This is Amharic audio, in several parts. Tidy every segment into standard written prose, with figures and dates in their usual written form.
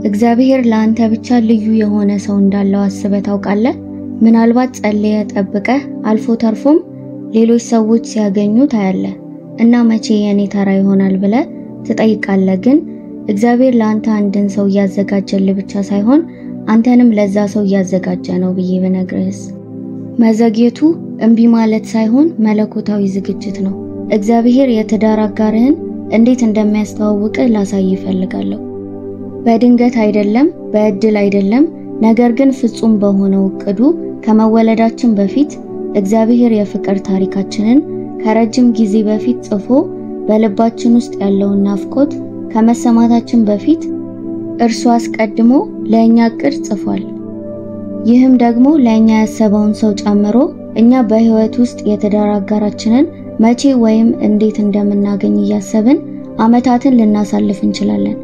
እግዚአብሔር ለአንተ ብቻ ልዩ የሆነ ሰው እንዳለው አስበህ ታውቃለህ? ምናልባት ጸልየህ ጠብቀህ አልፎ ተርፎም ሌሎች ሰዎች ሲያገኙ ታያለህ እና መቼ የኔ ተራ ይሆናል ብለህ ትጠይቃለህ። ግን እግዚአብሔር ለአንተ አንድን ሰው እያዘጋጀልህ ብቻ ሳይሆን አንተንም ለዛ ሰው እያዘጋጀ ነው ብዬ ብነግርህስ? መዘግየቱ እምቢ ማለት ሳይሆን መለኮታዊ ዝግጅት ነው። እግዚአብሔር የትዳር አጋርህን እንዴት እንደሚያስተዋውቅህ ላሳይ እፈልጋለሁ። በድንገት አይደለም፣ በእድል አይደለም፣ ነገር ግን ፍጹም በሆነው ዕቅዱ ከመወለዳችን በፊት እግዚአብሔር የፍቅር ታሪካችንን ከረጅም ጊዜ በፊት ጽፎ በልባችን ውስጥ ያለውን ናፍቆት ከመሰማታችን በፊት እርሱ አስቀድሞ ለኛ ዕቅድ ጽፏል። ይህም ደግሞ ለኛ ያሰበውን ሰው ጨምሮ እኛ በህይወት ውስጥ የትዳር አጋራችንን መቼ ወይም እንዴት እንደምናገኝ እያሰብን ዓመታትን ልናሳልፍ እንችላለን።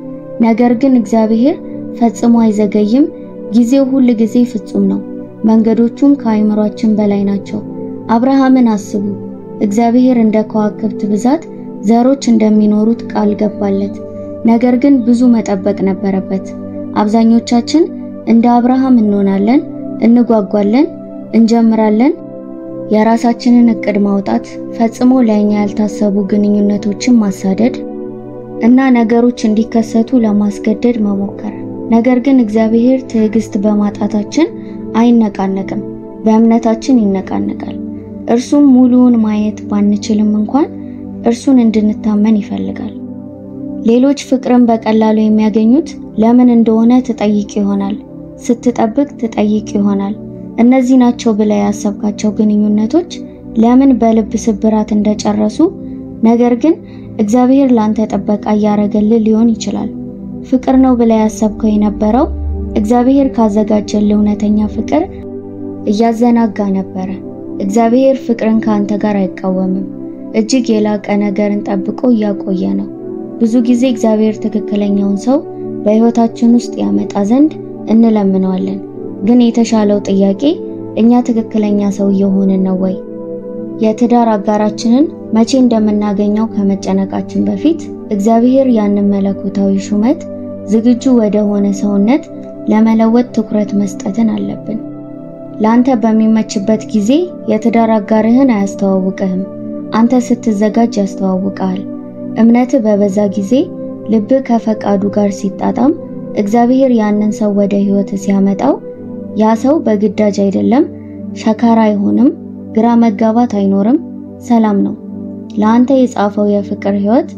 ነገር ግን እግዚአብሔር ፈጽሞ አይዘገይም። ጊዜው ሁሉ ጊዜ ፍጹም ነው። መንገዶቹም ከአይምሯችን በላይ ናቸው። አብርሃምን አስቡ። እግዚአብሔር እንደ ከዋክብት ብዛት ዘሮች እንደሚኖሩት ቃል ገባለት። ነገር ግን ብዙ መጠበቅ ነበረበት። አብዛኞቻችን እንደ አብርሃም እንሆናለን፣ እንጓጓለን፣ እንጀምራለን። የራሳችንን ዕቅድ ማውጣት፣ ፈጽሞ ለኛ ያልታሰቡ ግንኙነቶችን ማሳደድ እና ነገሮች እንዲከሰቱ ለማስገደድ መሞከር። ነገር ግን እግዚአብሔር ትዕግስት በማጣታችን አይነቃነቅም፣ በእምነታችን ይነቃነቃል። እርሱም ሙሉውን ማየት ባንችልም እንኳን እርሱን እንድንታመን ይፈልጋል። ሌሎች ፍቅርን በቀላሉ የሚያገኙት ለምን እንደሆነ ትጠይቅ ይሆናል። ስትጠብቅ ትጠይቅ ይሆናል። እነዚህ ናቸው ብለህ ያሰብካቸው ግንኙነቶች ለምን በልብ ስብራት እንደጨረሱ፣ ነገር ግን እግዚአብሔር ላንተ ጥበቃ እያረገልህ ሊሆን ይችላል። ፍቅር ነው ብለህ ያሰብከው የነበረው እግዚአብሔር ካዘጋጀልህ እውነተኛ ፍቅር እያዘናጋ ነበረ። እግዚአብሔር ፍቅርን ካንተ ጋር አይቃወምም። እጅግ የላቀ ነገርን ጠብቆ እያቆየ ነው። ብዙ ጊዜ እግዚአብሔር ትክክለኛውን ሰው በህይወታችን ውስጥ ያመጣ ዘንድ እንለምነዋለን። ግን የተሻለው ጥያቄ እኛ ትክክለኛ ሰው እየሆንን ነው ወይ? የትዳር አጋራችንን መቼ እንደምናገኘው ከመጨነቃችን በፊት እግዚአብሔር ያንን መለኮታዊ ሹመት ዝግጁ ወደ ሆነ ሰውነት ለመለወጥ ትኩረት መስጠትን አለብን። ላንተ በሚመችበት ጊዜ የትዳር አጋርህን አያስተዋውቅህም። አንተ ስትዘጋጅ ያስተዋውቃል። እምነትህ በበዛ ጊዜ፣ ልብህ ከፈቃዱ ጋር ሲጣጣም፣ እግዚአብሔር ያንን ሰው ወደ ህይወት ሲያመጣው ያ ሰው በግዳጅ አይደለም፣ ሸካራ አይሆንም፣ ግራ መጋባት አይኖርም፣ ሰላም ነው። ለአንተ የጻፈው የፍቅር ህይወት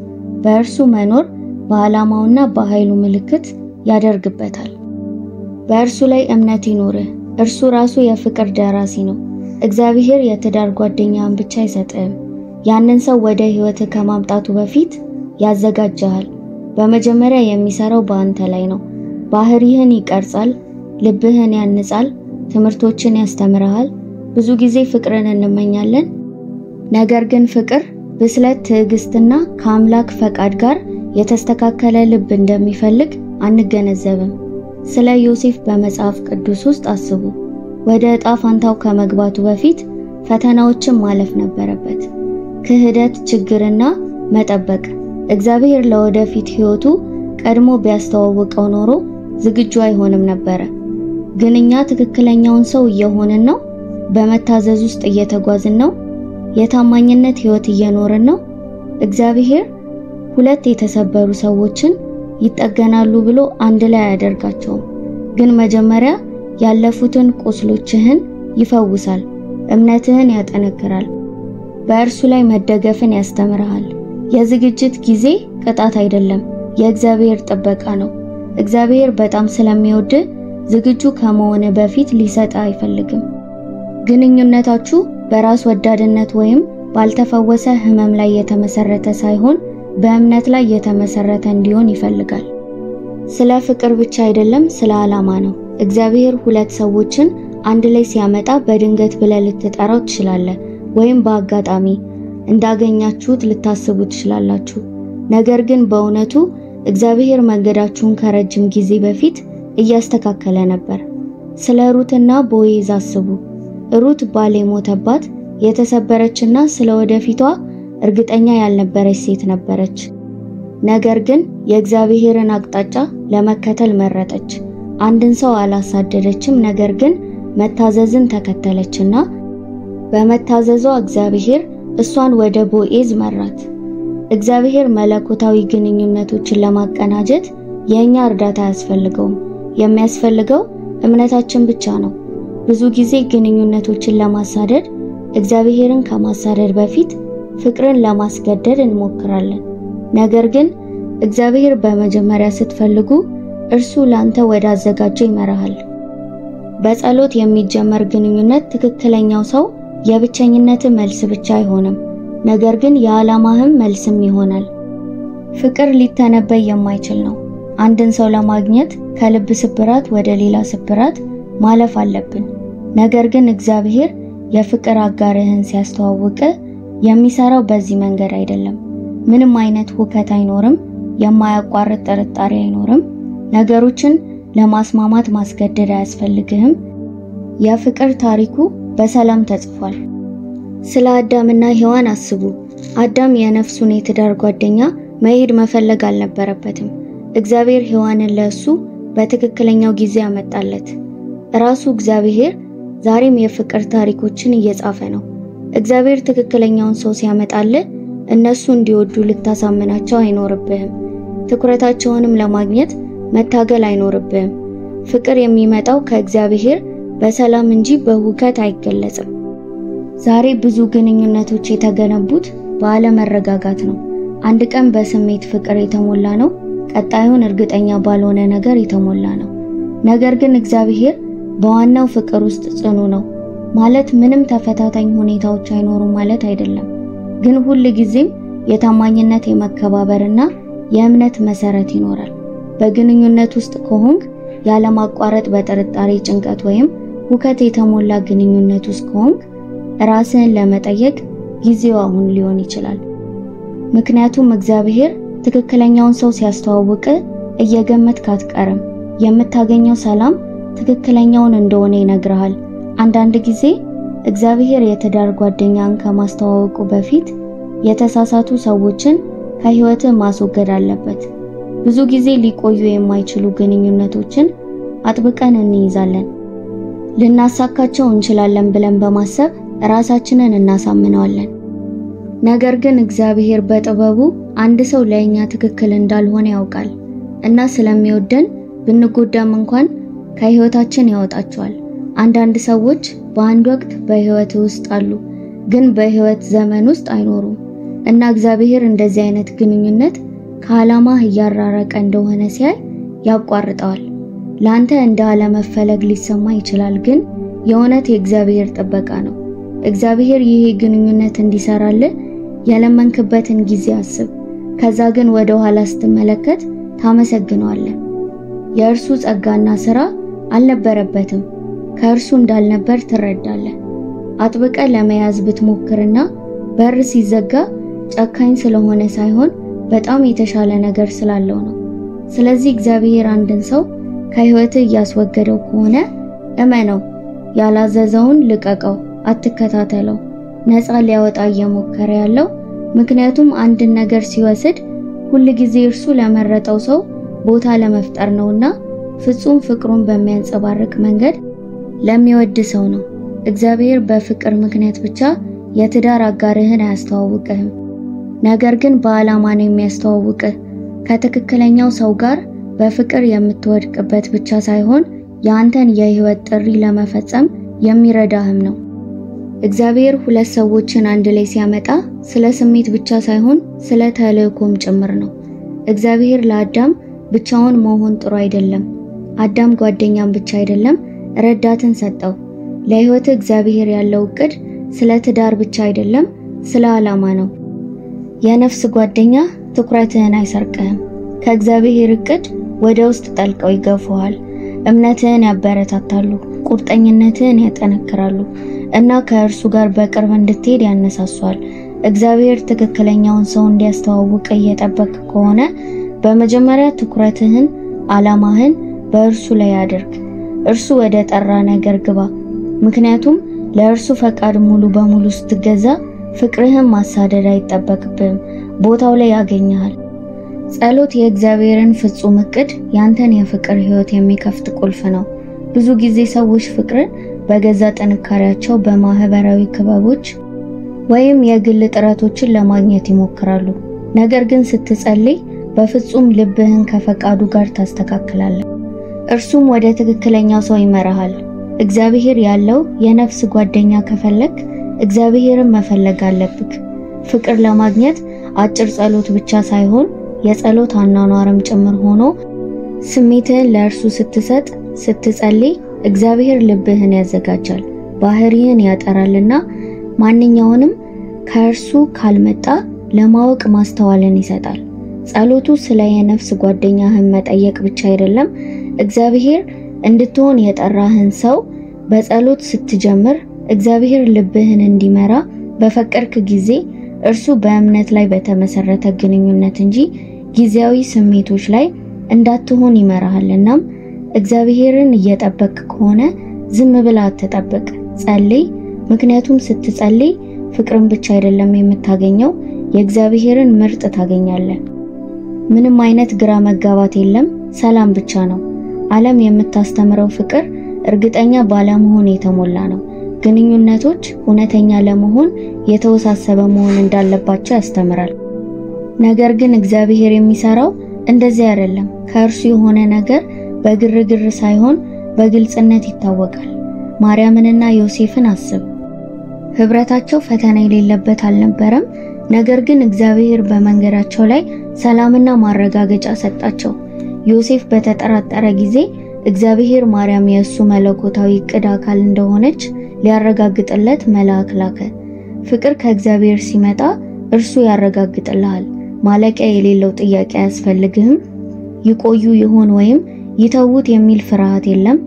በእርሱ መኖር በዓላማውና በኃይሉ ምልክት ያደርግበታል። በእርሱ ላይ እምነት ይኖርህ። እርሱ ራሱ የፍቅር ደራሲ ነው። እግዚአብሔር የትዳር ጓደኛን ብቻ አይሰጥህም። ያንን ሰው ወደ ህይወት ከማምጣቱ በፊት ያዘጋጃል። በመጀመሪያ የሚሰራው በአንተ ላይ ነው። ባህሪህን ይቀርጻል፣ ልብህን ያንጻል፣ ትምህርቶችን ያስተምርሃል። ብዙ ጊዜ ፍቅርን እንመኛለን፣ ነገር ግን ፍቅር ብስለት፣ ትዕግስትና ከአምላክ ፈቃድ ጋር የተስተካከለ ልብ እንደሚፈልግ አንገነዘብም። ስለ ዮሴፍ በመጽሐፍ ቅዱስ ውስጥ አስቡ። ወደ ዕጣ ፋንታው ከመግባቱ በፊት ፈተናዎችን ማለፍ ነበረበት። ክህደት፣ ችግርና መጠበቅ። እግዚአብሔር ለወደፊት ህይወቱ ቀድሞ ቢያስተዋውቀው ኖሮ ዝግጁ አይሆንም ነበር። ግን እኛ ትክክለኛውን ሰው እየሆንን ነው። በመታዘዝ ውስጥ እየተጓዝን ነው። የታማኝነት ህይወት እየኖርን ነው። እግዚአብሔር ሁለት የተሰበሩ ሰዎችን ይጠገናሉ ብሎ አንድ ላይ አያደርጋቸውም። ግን መጀመሪያ ያለፉትን ቁስሎችህን ይፈውሳል፣ እምነትህን ያጠነክራል፣ በእርሱ ላይ መደገፍን ያስተምርሃል። የዝግጅት ጊዜ ቅጣት አይደለም፣ የእግዚአብሔር ጥበቃ ነው። እግዚአብሔር በጣም ስለሚወድህ ዝግጁ ከመሆን በፊት ሊሰጥ አይፈልግም። ግንኙነታችሁ በራስ ወዳድነት ወይም ባልተፈወሰ ህመም ላይ የተመሰረተ ሳይሆን በእምነት ላይ የተመሰረተ እንዲሆን ይፈልጋል። ስለ ፍቅር ብቻ አይደለም፣ ስለ ዓላማ ነው። እግዚአብሔር ሁለት ሰዎችን አንድ ላይ ሲያመጣ በድንገት ብለህ ልትጠራው ትችላለህ፣ ወይም በአጋጣሚ እንዳገኛችሁት ልታስቡ ትችላላችሁ። ነገር ግን በእውነቱ እግዚአብሔር መንገዳችሁን ከረጅም ጊዜ በፊት እያስተካከለ ነበር። ስለ ሩትና ቦዔዝ አስቡ። ሩት ባል የሞተባት የተሰበረችና ስለ ወደፊቷ እርግጠኛ ያልነበረች ሴት ነበረች። ነገር ግን የእግዚአብሔርን አቅጣጫ ለመከተል መረጠች። አንድን ሰው አላሳደደችም፣ ነገር ግን መታዘዝን ተከተለችና በመታዘዟ እግዚአብሔር እሷን ወደ ቦዔዝ መራት። እግዚአብሔር መለኮታዊ ግንኙነቶችን ለማቀናጀት የኛ እርዳታ አያስፈልገውም። የሚያስፈልገው እምነታችን ብቻ ነው። ብዙ ጊዜ ግንኙነቶችን ለማሳደድ እግዚአብሔርን ከማሳደድ በፊት ፍቅርን ለማስገደድ እንሞክራለን። ነገር ግን እግዚአብሔር በመጀመሪያ ስትፈልጉ እርሱ ላንተ ወደ አዘጋጀው ይመራሃል። በጸሎት የሚጀመር ግንኙነት ትክክለኛው ሰው የብቸኝነት መልስ ብቻ አይሆንም፣ ነገር ግን የዓላማህም መልስም ይሆናል። ፍቅር ሊተነበይ የማይችል ነው። አንድን ሰው ለማግኘት ከልብ ስብራት ወደ ሌላ ስብራት ማለፍ አለብን። ነገር ግን እግዚአብሔር የፍቅር አጋርህን ሲያስተዋውቅ የሚሰራው በዚህ መንገድ አይደለም። ምንም አይነት ሁከት አይኖርም፣ የማያቋርጥ ጥርጣሬ አይኖርም። ነገሮችን ለማስማማት ማስገደድ አያስፈልግህም። የፍቅር ታሪኩ በሰላም ተጽፏል። ስለ አዳምና ሔዋን አስቡ። አዳም የነፍሱን የትዳር ጓደኛ መሄድ መፈለግ አልነበረበትም። እግዚአብሔር ሔዋንን ለእሱ በትክክለኛው ጊዜ አመጣለት። ራሱ እግዚአብሔር ዛሬም የፍቅር ታሪኮችን እየጻፈ ነው። እግዚአብሔር ትክክለኛውን ሰው ሲያመጣልህ እነሱ እንዲወዱ ልታሳምናቸው አይኖርብህም። ትኩረታቸውንም ለማግኘት መታገል አይኖርብህም። ፍቅር የሚመጣው ከእግዚአብሔር በሰላም እንጂ በሁከት አይገለጽም። ዛሬ ብዙ ግንኙነቶች የተገነቡት ባለመረጋጋት ነው። አንድ ቀን በስሜት ፍቅር የተሞላ ነው፣ ቀጣዩን እርግጠኛ ባልሆነ ነገር የተሞላ ነው። ነገር ግን እግዚአብሔር በዋናው ፍቅር ውስጥ ጽኑ ነው። ማለት ምንም ተፈታታኝ ሁኔታዎች አይኖሩም ማለት አይደለም። ግን ሁል ጊዜም የታማኝነት የመከባበርና የእምነት መሰረት ይኖራል። በግንኙነት ውስጥ ከሆንክ ያለማቋረጥ በጥርጣሬ ጭንቀት ወይም ሁከት የተሞላ ግንኙነት ውስጥ ከሆንክ ራስህን ለመጠየቅ ጊዜው አሁን ሊሆን ይችላል። ምክንያቱም እግዚአብሔር ትክክለኛውን ሰው ሲያስተዋውቅ እየገመትክ አትቀርም። የምታገኘው ሰላም ትክክለኛውን እንደሆነ ይነግርሃል። አንዳንድ ጊዜ እግዚአብሔር የትዳር ጓደኛን ከማስተዋወቁ በፊት የተሳሳቱ ሰዎችን ከህይወትህ ማስወገድ አለበት። ብዙ ጊዜ ሊቆዩ የማይችሉ ግንኙነቶችን አጥብቀን እንይዛለን። ልናሳካቸው እንችላለን ብለን በማሰብ ራሳችንን እናሳምነዋለን። ነገር ግን እግዚአብሔር በጥበቡ አንድ ሰው ለኛ ትክክል እንዳልሆነ ያውቃል እና ስለሚወደን ብንጎዳም እንኳን ከህይወታችን ያወጣቸዋል። አንዳንድ ሰዎች በአንድ ወቅት በህይወት ውስጥ አሉ፣ ግን በህይወት ዘመን ውስጥ አይኖሩም እና እግዚአብሔር እንደዚህ አይነት ግንኙነት ከዓላማህ እያራረቀ እንደሆነ ሲያይ ያቋርጠዋል። ላንተ እንደ አለመፈለግ ሊሰማ ይችላል፣ ግን የእውነት የእግዚአብሔር ጥበቃ ነው። እግዚአብሔር ይሄ ግንኙነት እንዲሰራልህ የለመንክበትን ጊዜ አስብ። ከዛ ግን ወደ ኋላ ስትመለከት ታመሰግነዋለህ። የእርሱ ጸጋና ሥራ አልነበረበትም፣ ከእርሱ እንዳልነበር ትረዳለህ። አጥብቀ ለመያዝ ብትሞክርና በር ሲዘጋ ጨካኝ ስለሆነ ሳይሆን በጣም የተሻለ ነገር ስላለው ነው። ስለዚህ እግዚአብሔር አንድን ሰው ከህይወትህ እያስወገደው ከሆነ እመነው። ያላዘዘውን ልቀቀው፣ አትከታተለው። ነፃ ሊያወጣ እየሞከረ ያለው ምክንያቱም አንድን ነገር ሲወስድ ሁል ጊዜ እርሱ ለመረጠው ሰው ቦታ ለመፍጠር ነውና ፍጹም ፍቅሩን በሚያንጸባርቅ መንገድ ለሚወድ ሰው ነው። እግዚአብሔር በፍቅር ምክንያት ብቻ የትዳር አጋርህን አያስተዋውቅህም፣ ነገር ግን በዓላማ ነው የሚያስተዋውቅህ። ከትክክለኛው ሰው ጋር በፍቅር የምትወድቅበት ብቻ ሳይሆን ያንተን የህይወት ጥሪ ለመፈጸም የሚረዳህም ነው። እግዚአብሔር ሁለት ሰዎችን አንድ ላይ ሲያመጣ ስለ ስሜት ብቻ ሳይሆን ስለ ተልእኮም ጭምር ነው። እግዚአብሔር ለአዳም ብቻውን መሆን ጥሩ አይደለም። አዳም ጓደኛም ብቻ አይደለም፣ ረዳትን ሰጠው። ለህይወት እግዚአብሔር ያለው እቅድ ስለ ትዳር ብቻ አይደለም፣ ስለ ዓላማ ነው። የነፍስ ጓደኛ ትኩረትህን አይሰርቅህም። ከእግዚአብሔር እቅድ ወደ ውስጥ ጠልቀው ይገፉሃል። እምነትህን ያበረታታሉ፣ ቁርጠኝነትህን ያጠነክራሉ እና ከእርሱ ጋር በቅርብ እንድትሄድ ያነሳሷል። እግዚአብሔር ትክክለኛውን ሰው እንዲያስተዋውቅ እየጠበቅ ከሆነ በመጀመሪያ ትኩረትህን፣ ዓላማህን በእርሱ ላይ አድርግ። እርሱ ወደ ጠራ ነገር ግባ። ምክንያቱም ለእርሱ ፈቃድ ሙሉ በሙሉ ስትገዛ ፍቅርህን ማሳደድ አይጠበቅብህም፣ ቦታው ላይ ያገኘሃል። ጸሎት የእግዚአብሔርን ፍጹም እቅድ ያንተን የፍቅር ህይወት የሚከፍት ቁልፍ ነው። ብዙ ጊዜ ሰዎች ፍቅርን በገዛ ጥንካሬያቸው በማህበራዊ ክበቦች ወይም የግል ጥረቶችን ለማግኘት ይሞክራሉ። ነገር ግን ስትጸልይ በፍጹም ልብህን ከፈቃዱ ጋር ታስተካክላለህ። እርሱም ወደ ትክክለኛው ሰው ይመራሃል። እግዚአብሔር ያለው የነፍስ ጓደኛ ከፈለክ እግዚአብሔርን መፈለግ አለብክ። ፍቅር ለማግኘት አጭር ጸሎት ብቻ ሳይሆን የጸሎት አኗኗርም ጭምር ሆኖ ስሜትህን ለእርሱ ስትሰጥ ስትጸልይ እግዚአብሔር ልብህን ያዘጋጃል፣ ባህሪህን ያጠራልና ማንኛውንም ከእርሱ ካልመጣ ለማወቅ ማስተዋልን ይሰጣል። ጸሎቱ ስለ የነፍስ ጓደኛህን መጠየቅ ብቻ አይደለም። እግዚአብሔር እንድትሆን የጠራህን ሰው በጸሎት ስትጀምር እግዚአብሔር ልብህን እንዲመራ በፈቀድክ ጊዜ እርሱ በእምነት ላይ በተመሰረተ ግንኙነት እንጂ ጊዜያዊ ስሜቶች ላይ እንዳትሆን ይመራሃልና እግዚአብሔርን እየጠበቅ ከሆነ ዝም ብለህ አትጠብቅ፣ ጸልይ። ምክንያቱም ስትጸልይ ፍቅርን ብቻ አይደለም የምታገኘው፣ የእግዚአብሔርን ምርጥ ታገኛለህ። ምንም አይነት ግራ መጋባት የለም፣ ሰላም ብቻ ነው። ዓለም የምታስተምረው ፍቅር እርግጠኛ ባለመሆን የተሞላ ነው። ግንኙነቶች እውነተኛ ለመሆን የተወሳሰበ መሆን እንዳለባቸው ያስተምራል። ነገር ግን እግዚአብሔር የሚሰራው እንደዚህ አይደለም። ከእርሱ የሆነ ነገር በግርግር ሳይሆን በግልጽነት ይታወቃል። ማርያምንና ዮሴፍን አስብ። ህብረታቸው ፈተና የሌለበት አልነበረም። ነገር ግን እግዚአብሔር በመንገዳቸው ላይ ሰላምና ማረጋገጫ ሰጣቸው። ዮሴፍ በተጠራጠረ ጊዜ እግዚአብሔር ማርያም የእሱ መለኮታዊ ዕቅድ አካል እንደሆነች ሊያረጋግጥለት መልአክ ላከ። ፍቅር ከእግዚአብሔር ሲመጣ እርሱ ያረጋግጥልሃል። ማለቂያ የሌለው ጥያቄ አያስፈልግህም። ይቆዩ ይሆን ወይም ይተውት የሚል ፍርሃት የለም።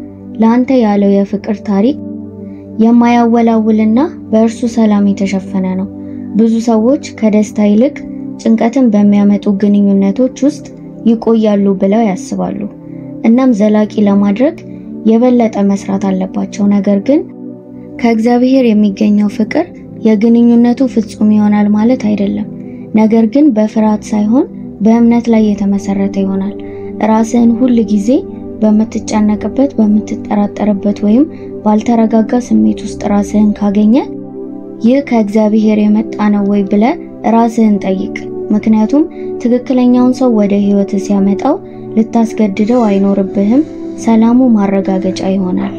ለአንተ ያለው የፍቅር ታሪክ የማያወላውልና በእርሱ ሰላም የተሸፈነ ነው። ብዙ ሰዎች ከደስታ ይልቅ ጭንቀትን በሚያመጡ ግንኙነቶች ውስጥ ይቆያሉ ብለው ያስባሉ። እናም ዘላቂ ለማድረግ የበለጠ መስራት አለባቸው። ነገር ግን ከእግዚአብሔር የሚገኘው ፍቅር የግንኙነቱ ፍጹም ይሆናል ማለት አይደለም። ነገር ግን በፍርሃት ሳይሆን በእምነት ላይ የተመሰረተ ይሆናል። ራስህን ሁል ጊዜ በምትጨነቅበት፣ በምትጠራጠርበት ወይም ባልተረጋጋ ስሜት ውስጥ ራስህን ካገኘ ይህ ከእግዚአብሔር የመጣ ነው ወይ ብለህ ራስህን ጠይቅ። ምክንያቱም ትክክለኛውን ሰው ወደ ህይወት ሲያመጣው ልታስገድደው አይኖርብህም። ሰላሙ ማረጋገጫ ይሆናል።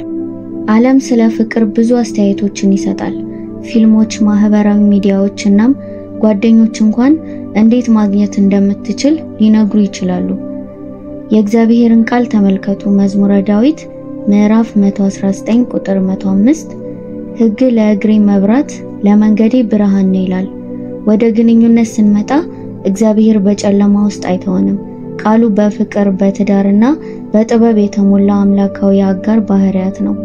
ዓለም ስለ ፍቅር ብዙ አስተያየቶችን ይሰጣል። ፊልሞች፣ ማህበራዊ ሚዲያዎች እናም ጓደኞች እንኳን እንዴት ማግኘት እንደምትችል ሊነግሩ ይችላሉ። የእግዚአብሔርን ቃል ተመልከቱ። መዝሙረ ዳዊት ምዕራፍ 119 ቁጥር 105 ሕግ ለእግሬ መብራት ለመንገዴ ብርሃን ነው ይላል። ወደ ግንኙነት ስንመጣ እግዚአብሔር በጨለማ ውስጥ አይተወንም። ቃሉ በፍቅር በትዳርና በጥበብ የተሞላ አምላካዊ አጋር ባህሪያት ነው።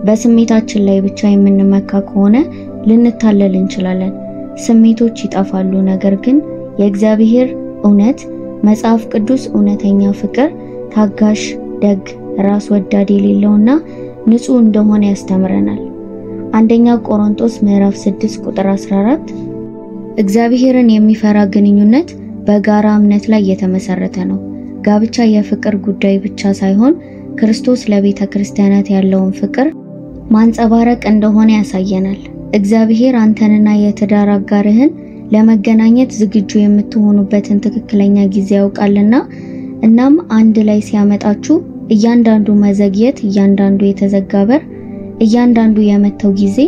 በስሜታችን ላይ ብቻ የምንመካ ከሆነ ልንታለል እንችላለን። ስሜቶች ይጠፋሉ። ነገር ግን የእግዚአብሔር እውነት መጽሐፍ ቅዱስ እውነተኛ ፍቅር ታጋሽ፣ ደግ፣ ራስ ወዳድ የሌለውና ንጹህ እንደሆነ ያስተምረናል። አንደኛ ቆሮንቶስ ምዕራፍ 6 ቁጥር 14 እግዚአብሔርን የሚፈራ ግንኙነት በጋራ እምነት ላይ የተመሰረተ ነው። ጋብቻ የፍቅር ጉዳይ ብቻ ሳይሆን ክርስቶስ ለቤተ ክርስቲያናት ያለውን ፍቅር ማንጸባረቅ እንደሆነ ያሳየናል። እግዚአብሔር አንተንና የትዳር አጋርህን ለመገናኘት ዝግጁ የምትሆኑበትን ትክክለኛ ጊዜ ያውቃልና እናም አንድ ላይ ሲያመጣችሁ እያንዳንዱ መዘግየት፣ እያንዳንዱ የተዘጋ በር፣ እያንዳንዱ የመተው ጊዜ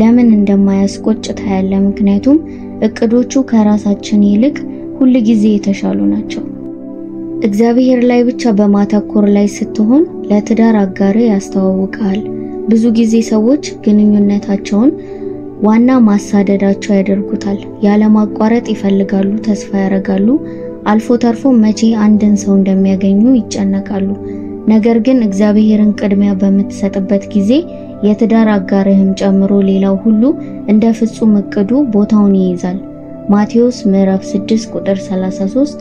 ለምን እንደማያስቆጭ ታያለ። ምክንያቱም እቅዶቹ ከራሳችን ይልቅ ሁሉ ጊዜ የተሻሉ ናቸው። እግዚአብሔር ላይ ብቻ በማተኮር ላይ ስትሆን ለትዳር አጋር ያስተዋውቃል። ብዙ ጊዜ ሰዎች ግንኙነታቸውን ዋና ማሳደዳቸው ያደርጉታል። ያለማቋረጥ ይፈልጋሉ፣ ተስፋ ያደርጋሉ፣ አልፎ ተርፎ መቼ አንድን ሰው እንደሚያገኙ ይጨነቃሉ። ነገር ግን እግዚአብሔርን ቅድሚያ በምትሰጥበት ጊዜ የትዳር አጋርህም ጨምሮ ሌላው ሁሉ እንደ ፍጹም እቅዱ ቦታውን ይይዛል። ማቴዎስ ምዕራፍ 6 ቁጥር 33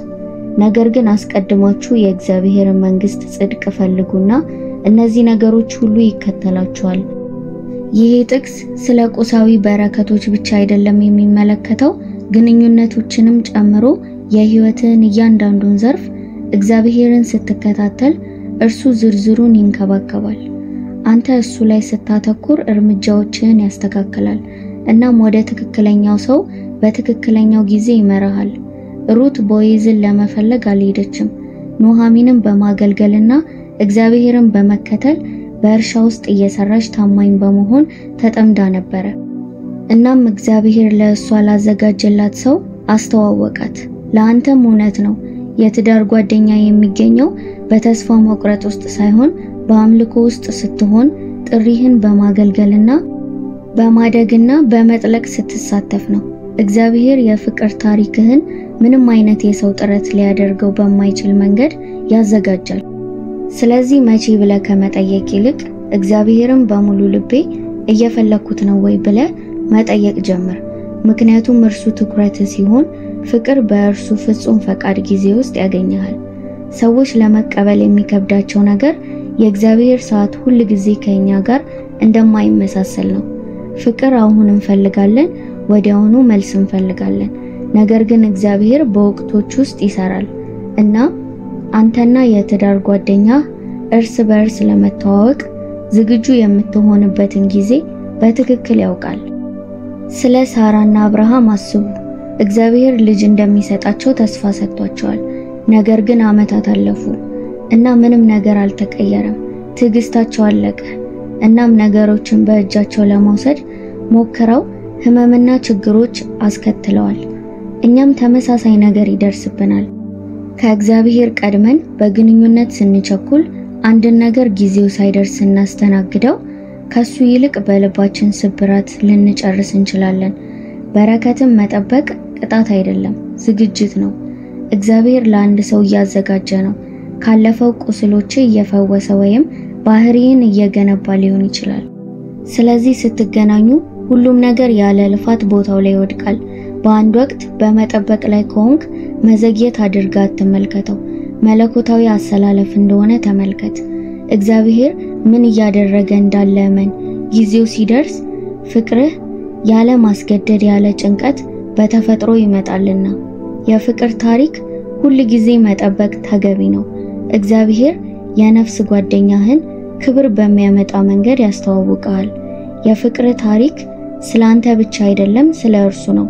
ነገር ግን አስቀድማችሁ የእግዚአብሔርን መንግስት ጽድቅ ፈልጉና እነዚህ ነገሮች ሁሉ ይከተላችኋል። ይህ ጥቅስ ስለ ቁሳዊ በረከቶች ብቻ አይደለም የሚመለከተው፣ ግንኙነቶችንም ጨምሮ የህይወትን እያንዳንዱን ዘርፍ እግዚአብሔርን ስትከታተል እርሱ ዝርዝሩን ይንከባከባል። አንተ እሱ ላይ ስታተኩር እርምጃዎችን ያስተካክላል እናም ወደ ትክክለኛው ሰው በትክክለኛው ጊዜ ይመራሃል። ሩት ቦዔዝን ለመፈለግ አልሄደችም። ኑሃሚንን በማገልገልና እግዚአብሔርን በመከተል በእርሻ ውስጥ እየሰራች ታማኝ በመሆን ተጠምዳ ነበር። እናም እግዚአብሔር ለእሷ ላዘጋጀላት ሰው አስተዋወቃት። ለአንተም እውነት ነው፣ የትዳር ጓደኛ የሚገኘው በተስፋ መቁረጥ ውስጥ ሳይሆን በአምልኮ ውስጥ ስትሆን፣ ጥሪህን በማገልገልና በማደግና በመጥለቅ ስትሳተፍ ነው። እግዚአብሔር የፍቅር ታሪክህን ምንም አይነት የሰው ጥረት ሊያደርገው በማይችል መንገድ ያዘጋጃል። ስለዚህ መቼ ብለህ ከመጠየቅ ይልቅ እግዚአብሔርን በሙሉ ልቤ እየፈለኩት ነው ወይ ብለህ መጠየቅ ጀምር። ምክንያቱም እርሱ ትኩረት ሲሆን ፍቅር በእርሱ ፍጹም ፈቃድ ጊዜ ውስጥ ያገኛል። ሰዎች ለመቀበል የሚከብዳቸው ነገር የእግዚአብሔር ሰዓት ሁሉ ጊዜ ከኛ ጋር እንደማይመሳሰል ነው። ፍቅር አሁን እንፈልጋለን፣ ወዲያውኑ መልስ እንፈልጋለን። ነገር ግን እግዚአብሔር በወቅቶች ውስጥ ይሰራል እና አንተና የትዳር ጓደኛ እርስ በእርስ ለመተዋወቅ ዝግጁ የምትሆንበትን ጊዜ በትክክል ያውቃል። ስለ ሳራና አብርሃም አስቡ። እግዚአብሔር ልጅ እንደሚሰጣቸው ተስፋ ሰጥቷቸዋል። ነገር ግን ዓመታት አለፉ እና ምንም ነገር አልተቀየረም። ትዕግስታቸው አለቀ። እናም ነገሮችን በእጃቸው ለመውሰድ ሞክረው ህመምና ችግሮች አስከትለዋል። እኛም ተመሳሳይ ነገር ይደርስብናል። ከእግዚአብሔር ቀድመን በግንኙነት ስንቸኩል አንድን ነገር ጊዜው ሳይደርስ እናስተናግደው ከሱ ይልቅ በልባችን ስብራት ልንጨርስ እንችላለን። በረከትን መጠበቅ ቅጣት አይደለም፣ ዝግጅት ነው። እግዚአብሔር ለአንድ ሰው እያዘጋጀ ነው። ካለፈው ቁስሎች እየፈወሰ ወይም ባህሪን እየገነባ ሊሆን ይችላል። ስለዚህ ስትገናኙ ሁሉም ነገር ያለ ልፋት ቦታው ላይ ይወድቃል። በአንድ ወቅት በመጠበቅ ላይ ከሆንክ መዘግየት አድርጋ አትመልከተው፣ መለኮታዊ አሰላለፍ እንደሆነ ተመልከት። እግዚአብሔር ምን እያደረገ እንዳለ እመን። ጊዜው ሲደርስ ፍቅርህ ያለ ማስገደድ ያለ ጭንቀት በተፈጥሮ ይመጣልና። የፍቅር ታሪክ ሁሉ ጊዜ መጠበቅ ተገቢ ነው። እግዚአብሔር የነፍስ ጓደኛህን ክብር በሚያመጣ መንገድ ያስተዋውቃል። የፍቅር ታሪክ ስላንተ ብቻ አይደለም፣ ስለ እርሱ ነው።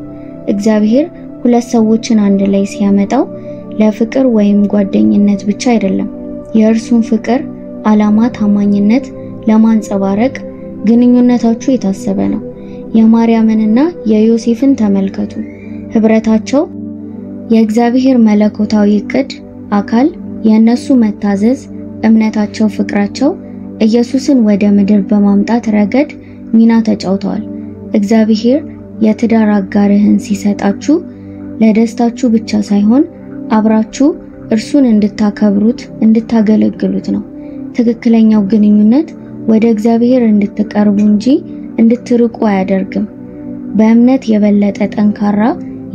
እግዚአብሔር ሁለት ሰዎችን አንድ ላይ ሲያመጣው ለፍቅር ወይም ጓደኝነት ብቻ አይደለም። የእርሱን ፍቅር ዓላማ ታማኝነት ለማንጸባረቅ ግንኙነታችሁ የታሰበ ነው። የማርያምንና የዮሴፍን ተመልከቱ። ህብረታቸው የእግዚአብሔር መለኮታዊ ዕቅድ አካል፣ የነሱ መታዘዝ፣ እምነታቸው፣ ፍቅራቸው ኢየሱስን ወደ ምድር በማምጣት ረገድ ሚና ተጫውተዋል። እግዚአብሔር የትዳር አጋርህን ሲሰጣችሁ ለደስታችሁ ብቻ ሳይሆን አብራችሁ እርሱን እንድታከብሩት እንድታገለግሉት ነው። ትክክለኛው ግንኙነት ወደ እግዚአብሔር እንድትቀርቡ እንጂ እንድትርቁ አያደርግም። በእምነት የበለጠ ጠንካራ፣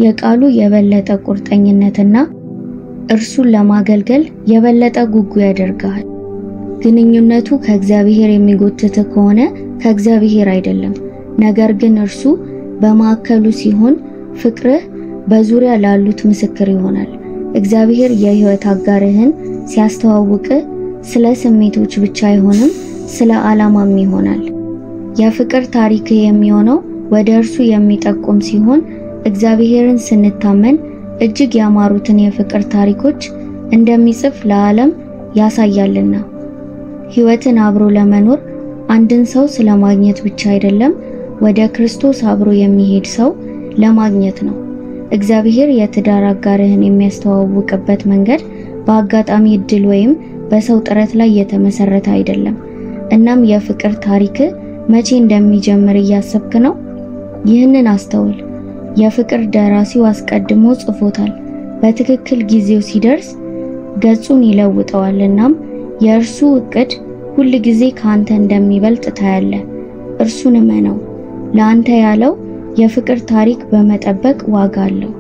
የቃሉ የበለጠ ቁርጠኝነትና እርሱን ለማገልገል የበለጠ ጉጉ ያደርጋል። ግንኙነቱ ከእግዚአብሔር የሚጎትት ከሆነ ከእግዚአብሔር አይደለም። ነገር ግን እርሱ በማዕከሉ ሲሆን ፍቅርህ በዙሪያ ላሉት ምስክር ይሆናል። እግዚአብሔር የህይወት አጋርህን ሲያስተዋውቅ ስለ ስሜቶች ብቻ አይሆንም፣ ስለ ዓላማም ይሆናል። የፍቅር ታሪክ የሚሆነው ወደ እርሱ የሚጠቁም ሲሆን እግዚአብሔርን ስንታመን እጅግ ያማሩትን የፍቅር ታሪኮች እንደሚጽፍ ለዓለም ያሳያልና። ህይወትን አብሮ ለመኖር አንድን ሰው ስለማግኘት ብቻ አይደለም፣ ወደ ክርስቶስ አብሮ የሚሄድ ሰው ለማግኘት ነው። እግዚአብሔር የትዳር አጋርህን የሚያስተዋውቅበት መንገድ በአጋጣሚ እድል ወይም በሰው ጥረት ላይ የተመሰረተ አይደለም። እናም የፍቅር ታሪክ መቼ እንደሚጀምር እያሰብክ ነው? ይህንን አስተውል። የፍቅር ደራሲው አስቀድሞ ጽፎታል። በትክክል ጊዜው ሲደርስ ገጹን ይለውጠዋል። እናም የእርሱ ዕቅድ ሁል ጊዜ ካንተ እንደሚበልጥ ታያለህ። እርሱን እመነው። ለአንተ ያለው የፍቅር ታሪክ በመጠበቅ ዋጋ አለው።